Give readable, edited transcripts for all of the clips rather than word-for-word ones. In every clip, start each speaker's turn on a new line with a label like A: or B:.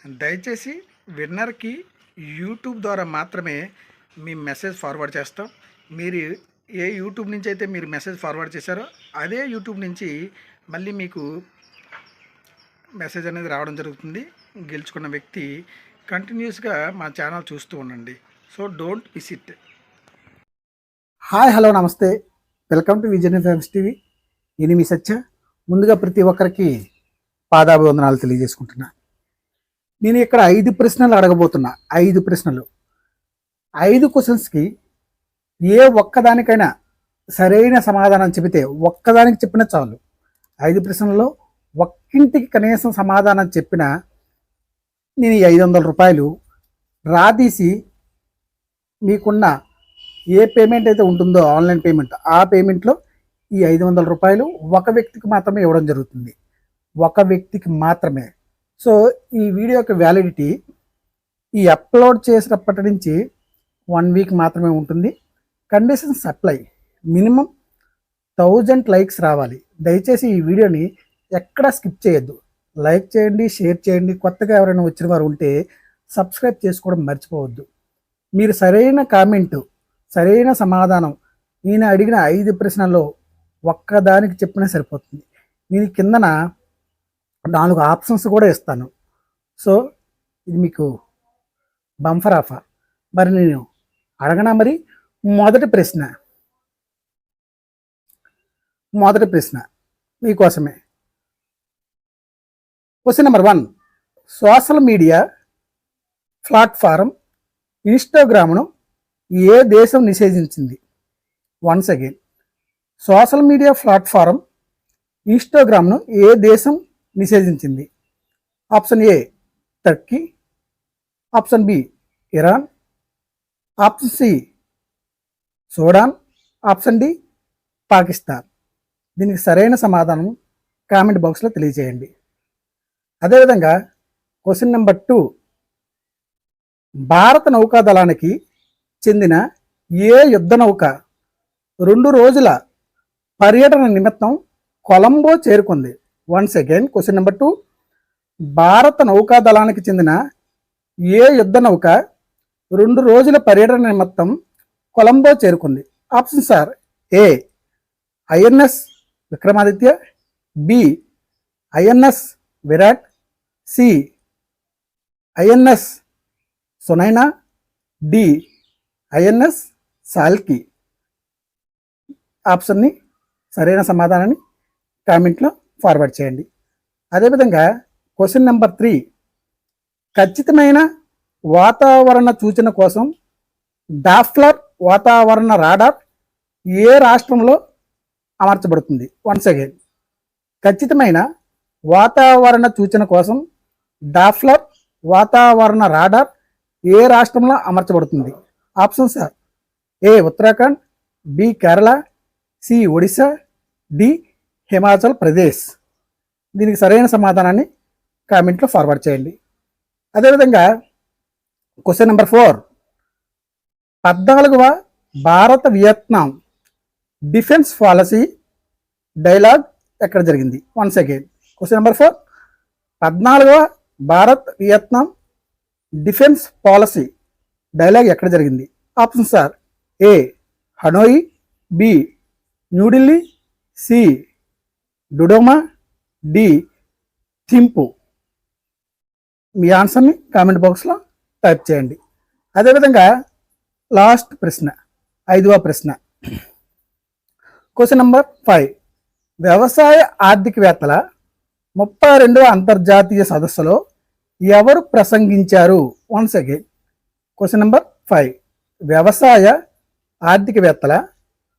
A: దయచేసి విన్నర్కి యూట్యూబ్ ద్వారా మాత్రమే మీ మెసేజ్ ఫార్వర్డ్ చేస్తాం. మీరు ఏ యూట్యూబ్ నుంచి అయితే మీరు మెసేజ్ ఫార్వర్డ్ చేశారో అదే యూట్యూబ్ నుంచి మళ్ళీ మీకు మెసేజ్ అనేది రావడం జరుగుతుంది. గెలుచుకున్న వ్యక్తి కంటిన్యూస్గా మా ఛానల్ చూస్తూ ఉండండి. So don't miss it.
B: Hi, hello, నమస్తే. Welcome to Vision Famous TV. నేను మీ సత్య. ముందుగా ప్రతి ఒక్కరికి పాదాభివందనాలు తెలియజేసుకుంటున్నా. నేను ఇక్కడ 5 ప్రశ్నలు అడగబోతున్నా. 5 ప్రశ్నలు, 5 క్వశ్చన్స్కి ఏ ఒక్కదానికైనా సరైన సమాధానం చెబితే, ఒక్కదానికి చెప్పినా చాలు. 5 ప్రశ్నల్లో ఒక్కింటికి కనీసం సమాధానం చెప్పినా నేను ఈ 500 రూపాయలు రాదీసి మీకున్న ఏ పేమెంట్ అయితే ఉంటుందో ఆన్లైన్ పేమెంట్, ఆ పేమెంట్లో ఈ 500 రూపాయలు ఒక వ్యక్తికి మాత్రమే ఇవ్వడం జరుగుతుంది. ఒక వ్యక్తికి మాత్రమే. సో ఈ వీడియో యొక్క వ్యాలిడిటీ ఈ అప్లోడ్ చేసినప్పటి నుంచి 1 వీక్ మాత్రమే ఉంటుంది. Conditions apply. మినిమం 1000 లైక్స్ రావాలి. దయచేసి ఈ వీడియోని ఎక్కడ స్కిప్ చేయొద్దు. లైక్ చేయండి, షేర్ చేయండి. కొత్తగా ఎవరైనా వచ్చిన వారు ఉంటే సబ్స్క్రైబ్ చేసుకోవడం మర్చిపోవద్దు. మీరు సరైన కామెంటు, సరైన సమాధానం నేను అడిగిన 5 ప్రశ్నల్లో ఒక్కదానికి చెప్పినా సరిపోతుంది. నేను కిందన 4 ఆప్షన్స్ కూడా ఇస్తాను. సో ఇది మీకు బంఫర్ ఆఫర్. మరి నేను అడగనా? మరి మొదటి ప్రశ్న మీకోసమే. Question number 1. Social media platform ఇన్స్టాగ్రామ్ను ఏ దేశం నిషేధించింది? Once again, social media platform ఇన్స్టాగ్రామ్ను ఏ దేశం నిషేధించింది? Option A Turkey, option B Iran, option C Sudan, option D Pakistan. దీనికి సరైన సమాధానం కామెంట్ బాక్స్లో తెలియజేయండి. అదేవిధంగా క్వశ్చన్ నెంబర్ 2. భారత నౌకాదళానికి చెందిన ఏ యుద్ధ నౌక 2 రోజుల పర్యటన నిమిత్తం కొలంబో చేరుకుంది? Once again, question number 2. భారత నౌకాదళానికి చెందిన ఏ యుద్ధ నౌక 2 రోజుల పర్యటన నిమిత్తం కొలంబో చేరుకుంది? Options are A INS Vikramaditya, B INS Viraat, C INS Sunaina, D INS Shalki. ఆప్షన్ని సరైన సమాధానాన్ని కామెంట్లో ఫార్వర్డ్ చేయండి. అదేవిధంగా క్వశ్చన్ నెంబర్ 3. ఖచ్చితమైన వాతావరణ సూచన కోసం డాప్లర్ వాతావరణ రాడార్ ఏ రాష్ట్రంలో అమర్చబడుతుంది? వన్స్ అగైన్, ఖచ్చితమైన వాతావరణ సూచన కోసం డాప్లర్ వాతావరణ రాడార్ ఏ రాష్ట్రంలో అమర్చబడుతుంది? Options are A Uttarakhand, B Kerala, C Odisha, D Himachal Pradesh. దీనికి సరైన సమాధానాన్ని కామెంట్లో ఫార్వర్డ్ చేయండి. అదేవిధంగా క్వశ్చన్ నెంబర్ 4. 14వ భారత వియత్నాం డిఫెన్స్ పాలసీ డైలాగ్ ఎక్కడ జరిగింది? Once again, question number 4. 14వ Bharat Vietnam defence policy dialogue ఎక్కడ జరిగింది? Options are A Hanoi, B New Delhi, C Dodoma, D Thimphu. మీ ఆన్సర్ని కామెంట్ బాక్స్లో టైప్ చేయండి. అదేవిధంగా లాస్ట్ ప్రశ్న, 5వ ప్రశ్న. Question number 5. వ్యవసాయ ఆర్థికవేత్తల 32వ అంతర్జాతీయ సదస్సులో ఎవరు ప్రసంగించారు? Once again, question number 5. వ్యవసాయ ఆర్థికవేత్తల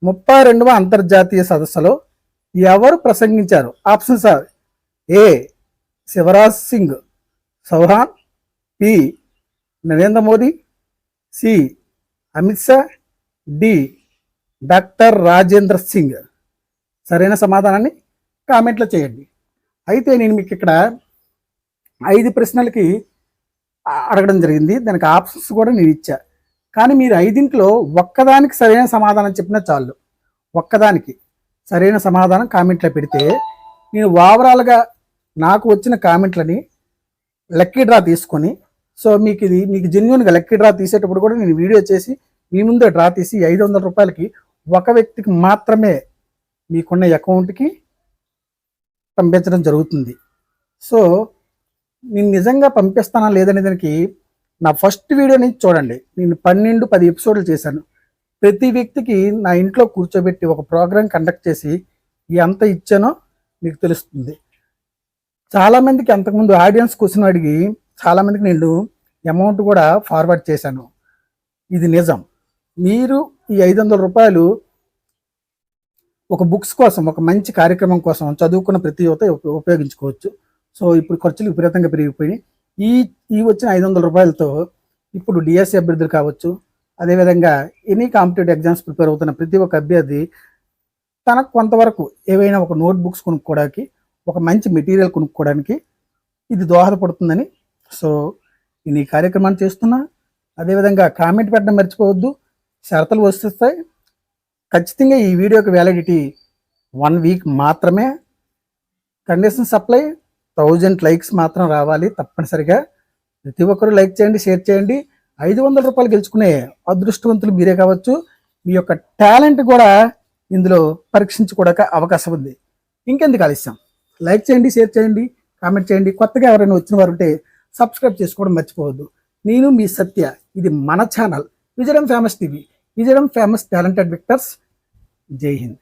B: 32వ అంతర్జాతీయ సదస్సులో ఎవరు ప్రసంగించారు? Options are A Shivraj Singh Chouhan, B Narendra Modi, C Amit Shah, D doctor Rajendra Singh. సరైన సమాధానాన్ని కామెంట్లో చేయండి. అయితే నేను మీకు ఇక్కడ 5 ప్రశ్నలకి అడగడం జరిగింది. దానికి ఆప్షన్స్ కూడా నేను ఇచ్చా. కానీ మీరు 5ంట్లో ఒక్కదానికి సరైన సమాధానం చెప్పినా చాలు. ఒక్కదానికి సరైన సమాధానం కామెంట్లో పెడితే నేను ఓవరాల్గా నాకు వచ్చిన కామెంట్లని లక్కీ డ్రా తీసుకొని, సో మీకు జెన్యున్గా లక్కీ డ్రా తీసేటప్పుడు కూడా నేను వీడియో చేసి మీ ముందే డ్రా తీసి 500 రూపాయలకి ఒక వ్యక్తికి మాత్రమే మీకున్న అకౌంట్కి పంపించడం జరుగుతుంది. సో నేను నిజంగా పంపిస్తానా లేదనే దానికి నా ఫస్ట్ వీడియో నుంచి చూడండి. నేను 12-10 ఎపిసోడ్లు చేశాను. ప్రతి వ్యక్తికి నా ఇంట్లో కూర్చోబెట్టి ఒక ప్రోగ్రామ్ కండక్ట్ చేసి ఎంత ఇచ్చానో మీకు తెలుస్తుంది. చాలామందికి అంతకుముందు ఆడియన్స్ క్వశ్చన్ అడిగి చాలామందికి నేను అమౌంట్ కూడా ఫార్వర్డ్ చేశాను. ఇది నిజం. మీరు ఈ 500 రూపాయలు ఒక బుక్స్ కోసం, ఒక మంచి కార్యక్రమం కోసం చదువుకున్న ప్రతి యువత ఉపయోగించుకోవచ్చు. సో ఇప్పుడు ఖర్చులు విపరీతంగా పెరిగిపోయి ఈ వచ్చిన 500 రూపాయలతో ఇప్పుడు డిఎస్సి అభ్యర్థులు కావచ్చు, అదేవిధంగా ఎనీ కాంపిటేటివ్ ఎగ్జామ్స్ ప్రిపేర్ అవుతున్న ప్రతి ఒక్క అభ్యర్థి తనకు కొంతవరకు ఏవైనా ఒక నోట్ బుక్స్ కొనుక్కోవడానికి, ఒక మంచి మెటీరియల్ కొనుక్కోవడానికి ఇది దోహదపడుతుందని సో నేను ఈ కార్యక్రమాన్ని చేస్తున్నా. అదేవిధంగా కామెంట్ పెట్టడం మర్చిపోవద్దు. షరతులు వస్తాయి. ఖచ్చితంగా ఈ వీడియోకి వ్యాలిడిటీ 1 వీక్ మాత్రమే. Conditions apply. 1000 లైక్స్ మాత్రం రావాలి తప్పనిసరిగా. ప్రతి ఒక్కరూ లైక్ చేయండి, షేర్ చేయండి. 500 రూపాయలు గెలుచుకునే అదృష్టవంతులు మీరే కావచ్చు. మీ యొక్క టాలెంట్ కూడా ఇందులో పరీక్షించుకోవడానికి అవకాశం ఉంది. ఇంకెందుకు ఆలస్యం? లైక్ చేయండి, షేర్ చేయండి, కామెంట్ చేయండి. కొత్తగా ఎవరైనా వచ్చిన వారు ఉంటే సబ్స్క్రైబ్ చేసుకోవడం మర్చిపోవద్దు. నేను మీ సత్య. ఇది మన ఛానల్ విజయడం ఫేమస్ టీవీ. విజయడం ఫేమస్ టాలెంటెడ్ విక్టర్స్. జై హింద్.